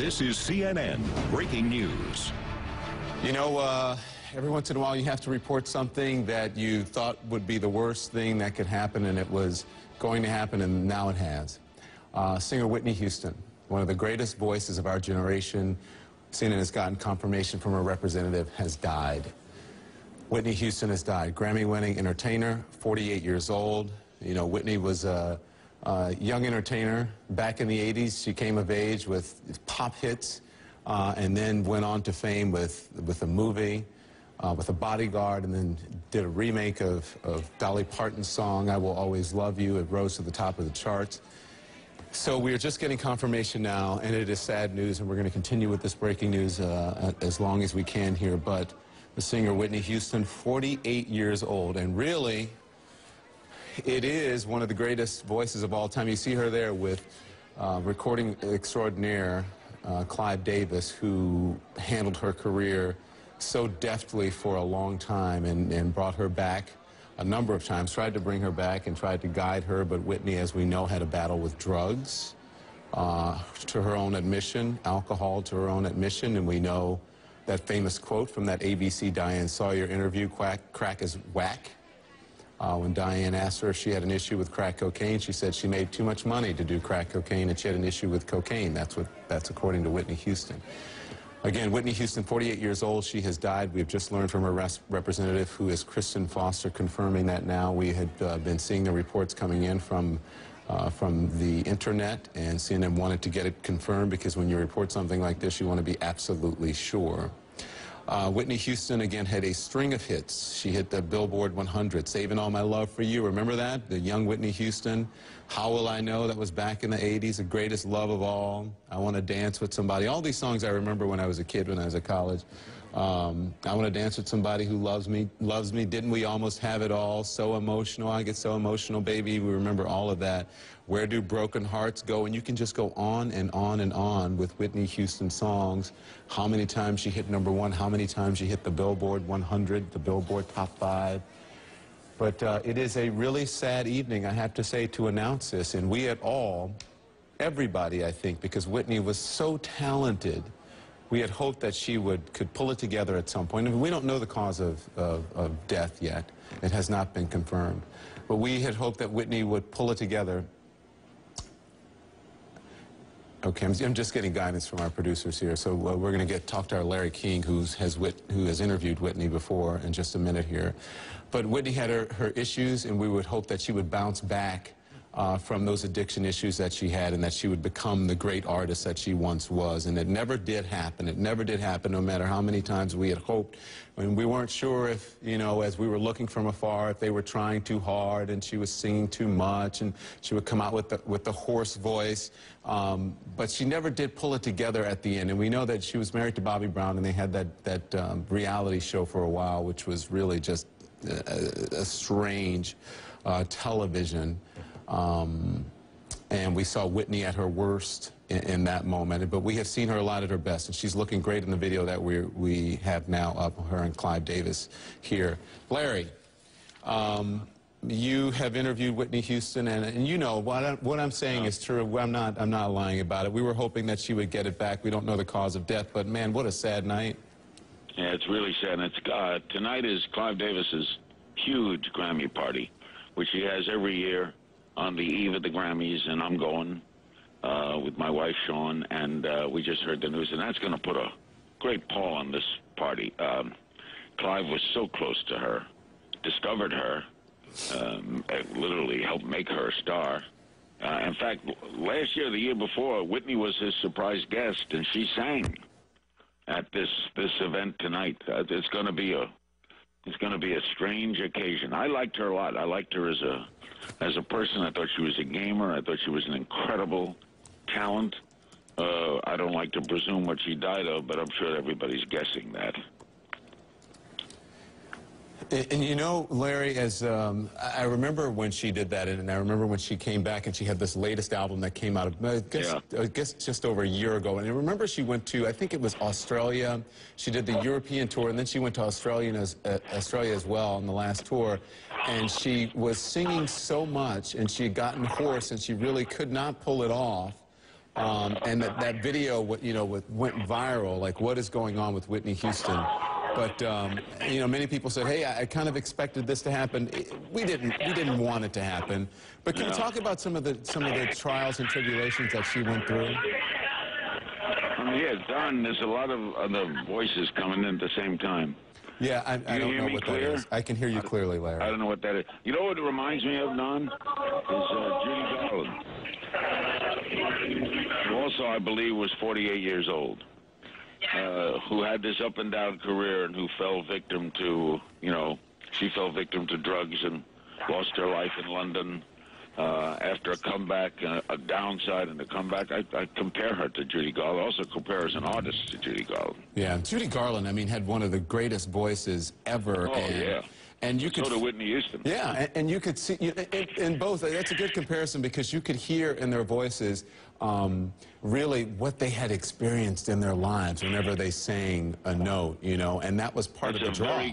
This is CNN Breaking News. You know, every once in a while you have to report something that you thought would be the worst thing that could happen, and it was going to happen, and now it has. Singer Whitney Houston, one of the greatest voices of our generation, CNN has gotten confirmation from her representative, has died. Whitney Houston has died. Grammy-winning entertainer, 48 years old. You know, Whitney was a young entertainer. Back in the 80s, she came of age with pop hits, and then went on to fame with a movie, with A Bodyguard, and then did a remake of Dolly Parton's song, I Will Always Love You. It rose to the top of the charts. So we are just getting confirmation now, and it is sad news, and we're going to continue with this breaking news as long as we can here. But the singer Whitney Houston, 48 years old, and really, it is one of the greatest voices of all time. You see her there with recording extraordinaire Clive Davis, who handled her career so deftly for a long time and brought her back a number of times, tried to bring her back and tried to guide her, but Whitney, as we know, had a battle with drugs, to her own admission, alcohol to her own admission, and we know that famous quote from that ABC Diane Sawyer interview, crack is whack. When Diane asked her if she had an issue with crack cocaine, she said she made too much money to do crack cocaine and she had an issue with cocaine. That's according to Whitney Houston. Again, Whitney Houston, 48 years old, she has died. We've just learned from her representative, who is Kristen Foster, confirming that now. We had been seeing the reports coming in from the internet, and CNN wanted to get it confirmed, because when you report something like this, you want to be absolutely sure. Whitney Houston, again, had a string of hits. She hit the Billboard 100, Saving All My Love for You. Remember that? The young Whitney Houston. How Will I Know? That was back in the 80s. The Greatest Love of All. I Want to Dance with Somebody. All these songs I remember when I was a kid, when I was at college. I Want to Dance with Somebody Who Loves Me. Loves Me. Didn't We Almost Have It All? So Emotional. I Get So Emotional, Baby. We remember all of that. Where Do Broken Hearts Go? And you can just go on and on and on with Whitney Houston songs. How many times she hit #1, how many times she hit the Billboard 100, the Billboard Top 5. But it is a really sad evening, I have to say, to announce this. And we at all, everybody, I think, because Whitney was so talented, we had hoped that she could pull it together at some point. And we don't know the cause of death yet. It has not been confirmed. But we had hoped that Whitney would pull it together. Okay, I'm just getting guidance from our producers here. So we're going to talk to our Larry King, who has interviewed Whitney before, in just a minute here. But Whitney had her issues, and we would hope that she would bounce back from those addiction issues that she had, and that she would become the great artist that she once was. And it never did happen. It never did happen, no matter how many times we had hoped. And we weren't sure if, you know, as we were looking from afar, if they were trying too hard and she was singing too much, and she would come out with the hoarse voice. But she never did pull it together at the end. And we know that she was married to Bobby Brown, and they had that reality show for a while, which was really just a strange television. And we saw Whitney at her worst in that moment. But we have seen her a lot at her best, and she's looking great in the video that we have now up, her and Clive Davis here. Larry, you have interviewed Whitney Houston, and you know what I'm saying is true. I'm not lying about it. We were hoping that she would get it back. We don't know the cause of death, but man, what a sad night. Yeah, it's really sad. And it's tonight is Clive Davis's huge Grammy party, which he has every year on the eve of the Grammys, and I'm going with my wife, Sean, and we just heard the news, and that's going to put a great pall on this party. Clive was so close to her, discovered her, literally helped make her a star. In fact, last year, the year before, Whitney was his surprise guest, and she sang at this event tonight. It's going to be a strange occasion. I liked her a lot. I liked her as a person. I thought she was a gamer. I thought she was an incredible talent. I don't like to presume what she died of, but I'm sure everybody's guessing that. And you know, Larry, as I remember when she did that, and I remember when she came back and she had this latest album that came out, I guess just over a year ago. And I remember she went to, I think it was Australia. She did the European tour, and then she went to Australia as well on the last tour. And she was singing so much, and she had gotten hoarse, and she really could not pull it off. And that video, went viral. Like, what is going on with Whitney Houston? But many people said, "Hey, I kind of expected this to happen. We didn't want it to happen." But can you talk about some of the trials and tribulations that she went through? Yeah, Don, there's a lot of other voices coming in at the same time. Yeah, I don't know what that is. I can hear you clearly, Larry. I don't know what that is. You know what it reminds me of, Don? Is Judy Garland, who also, I believe, was 48 years old, who had this up-and-down career and who fell victim to, she fell victim to drugs and lost her life in London. After a comeback, a downside and a comeback, I compare her to Judy Garland. I also compare her as an artist to Judy Garland. Yeah, Judy Garland, had one of the greatest voices ever. Oh, yeah. And you could, so did Whitney Houston. Yeah, and you could see in both. That's a good comparison because you could hear in their voices really what they had experienced in their lives whenever they sang a note, and that was part of the draw.